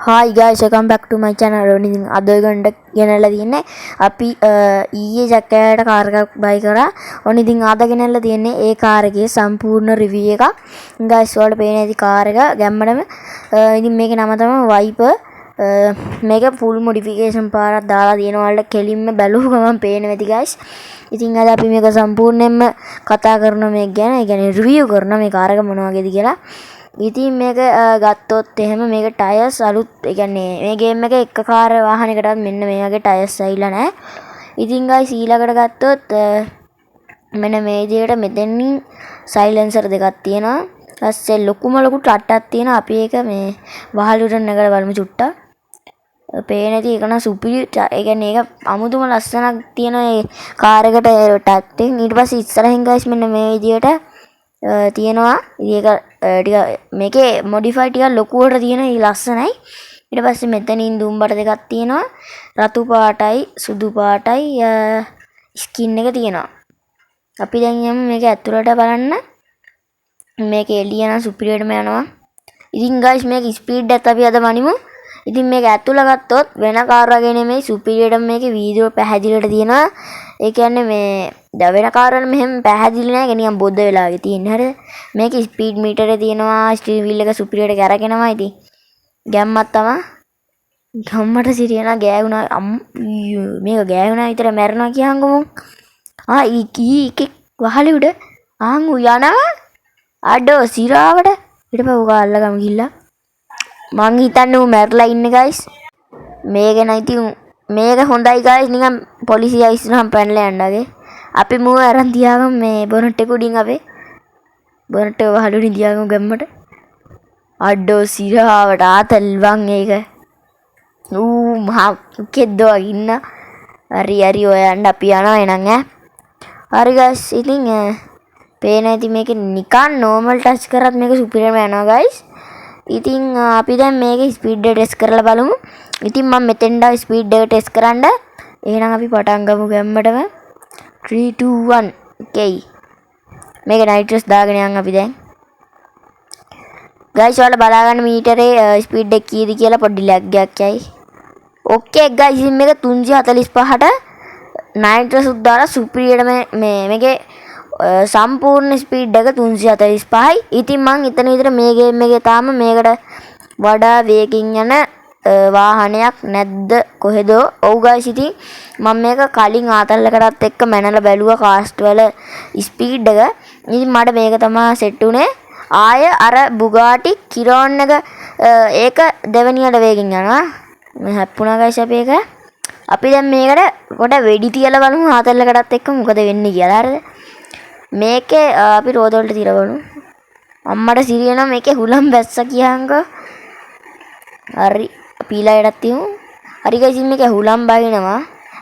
Hi guys, welcome back to my channel. ඉතින් අද ඔයගොල්ලන්ට ගෙනල්ලා තියෙන්නේ අපි ඊයේ ජැක්කෑට කාර් එකක් බයි කරා. ඔන්න ඉතින් අද ගෙනල්ලා තියෙන්නේ ඒ කාර් එකේ සම්පූර්ණ රිවිව් එකක්. guys ඔයාලට පේන ඇති කාර් එක ගැම්මඩම. ඉතින් මේකේ නම තමයි Viper. මේක full modification පාරක් දාලා තියෙනවා. ඔයාලට කෙලින්ම බැලුව ගමන් පේනවා ඇති guys. ඉතින් අද අපි මේක සම්පූර්ණයෙන්ම කතා කරනවා මේක ගැන. ඒ කියන්නේ රිවිව් කරනවා මේ කාර් එක මොන වගේද කියලා. ඉතින් මේක ගත්තොත් එහෙම මේක ටයර්ස් අලුත් ඒ කියන්නේ මේ ගේම් එකේ එක කාර් වාහනයකටත් මෙන්න මේ වගේ ටයර්ස් ඇවිල්ලා නැහැ. ඉතින් ගයිස් ඊළඟට ගත්තොත් මෙන්න මේ විදිහට මෙතනින් සයිලන්සර් දෙකක් තියෙනවා. ඊපස්සේ ලොකුම ලොකු ටට්ටක් තියෙනවා. අපි ඒක මේ වහලුට නැගලා බලමු චුට්ටක්. පේන ඇති ඒක නම් සුපිරි ඒ කියන්නේ ඒක අමුතුම ලස්සනක් තියෙන ඒ කාර් එකට ටට්ටෙන් ඊට පස්සේ ඉස්සරහින් ගයිස් මෙන්න මේ විදිහට තියෙනවා. ඒක ටික මේකේ මොඩිෆයි ටික ලොකුවට තියෙන ඊ ලස්සනයි. ඊට පස්සේ මෙතනින් දුම්බර දෙකක් තියෙනවා. රතු පාටයි සුදු පාටයි ස්කින් එක තියෙනවා. අපි දැන් යමු මේක ඇතුළට බලන්න. මේක එළිය නම් සුපිරියටම යනවා. ඉතින් guys මේක ස්පීඩ් එකත් අපි අද මනිමු. ඉතින් මේක ඇතුළ ගත්තොත් වෙන කාර් වගේ නෙමෙයි සුපිරියටම මේකේ වීඩියෝ පැහැදිලිට තියෙනවා. ඒ කියන්නේ මේ වෙන කාර් වල මෙහෙම පැහැදිලි නැහැ. නිකන් බොද්ද වෙලා වගේ තියෙන හරිද? මේකේ ස්පීඩ් මීටරේ තියෙනවා. ස්ටියරින් වීල් එක සුපිරියට කරගෙනවා. ඉතින් ගැම්මක් තමයි. ගම්මට සිරියනා ගෑවුනා. මේක ගෑවුනා විතර මැරෙනවා කියහන්කෝ. ඊකේ වහලේ උඩ ආන් යනවා. අඩෝ සිරාවට ඊට පස්සේ උගා අල්ලගම ගිහිල්ලා මං හිතන්නේ ඌ මැරලා ඉන්නේ guys. මේක නැති මේක හොඳයි guys නිකන් පොලිසිය ඉස්සරහම පැනලා යන්නගේ. අපි මූව අරන් තියාගමු මේ බොනට් එක උඩින් අපේ. බොනට් එක වහලුලින් තියාගමු ගැම්මට. අඩෝ සිරාවට ආතල් වන් ඒක. ඌ මහා කෙද්දෝ ඉන්න. හරි ඔය යන්න අපි යනවා එනං ඈ. හරි guys ඉතින් පේන ඇති මේක නිකන් normal touch කරත් මේක සුපිරියම යනවා guys. ඉතින් අපි දැන් මේකේ ස්පීඩ් එක ටෙස්ට් කරලා බලමු. ඉතින් මම මෙතෙන්ට ස්පීඩ් එක ටෙස්ට් කරන්න. එහෙනම් අපි පටන් ගමු ගැම්මටම. 3 2 1 okay. මේක නයිට්‍රස් දාගෙන යන් අපි දැන්. guys ඔයාලා බලා ගන්න මීටරේ ස්පීඩ් එක කීයද කියලා පොඩි ලැග් එකක් යයි. okay guys ඉතින් මේක 345ට නයිට්‍රස් උත් දාලා සුපිරියටම මේකේ සම්පූර්ණ ස්පීඩ් එක 345යි. ඉතින් මං හිතන විදිහට මේ ගේම් එකේ තාම මේකට වඩා වේගින් යන වාහනයක් නැද්ද කොහෙද? ඔව් guys ඉතින් මම මේක කලින් ආතල්ලකටත් එක්ක මැනලා බැලුවා කාස්ට් වල ස්පීඩ් එක. ඉතින් මට මේක තමයි සෙට් උනේ. ආය අර බුගාටි කිරෝන් එක ඒක දෙවෙනියට වේගින් යනවා. මේ හැප්පුණා guys අපි ඒක. අපි දැන් මේකට කොට වෙඩි තියලා බලමු ආතල්ලකටත් එක්ක මොකද වෙන්නේ කියලා. හරිද? මේකේ අපි රෝද වලට තියලා බලමු. අම්මට සිරියන මේකේ හුලම් බැස්සා කියහන්කෝ. හරි පීලායටත් තියමු. හරි guys මේකේ හුලම් බහිනවා.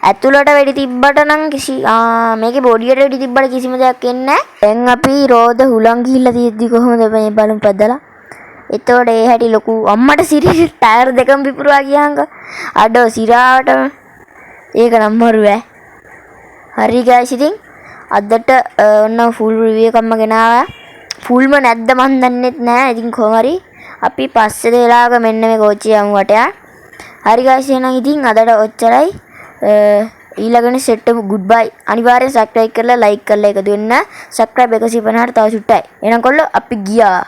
ඇතුළට වෙඩි තිබ්බට නම් මේකේ බොඩියට වෙඩි තිබ්බට කිසිම දෙයක් එන්නේ නැහැ. දැන් අපි රෝද හුලම් ගිහිල්ලා තියෙද්දි කොහොමද මේ බලමු පැදලා. එතකොට ඒ හැටි ලොකු අම්මට සිරිය ටයර් දෙකම පිපුරුවා කියහන්කෝ. අඩෝ සිරාවට ඒක නම් මරුවේ. හරි guys ඉතින් අදට ඔන්න ෆුල් රිවිව් එකක්ම ගෙනාවා. ෆුල්ම නැද්ද මන් දන්නෙත් නෑ. ඉතින් කොහොම හරි අපි පස්සේ දෙලාවක මෙන්න මේ කෝච්චිය යමු වටයා. හරි guys එහෙනම් ඉතින් අදට ඔච්චරයි. ඊළඟට සෙට් එක ගුඩ් බයි. අනිවාර්යෙන් subscribe කරලා like කරලා එකතු වෙන්න. subscribe 150ට තව චුට්ටයි. එහෙනම් කොල්ලෝ අපි ගියා.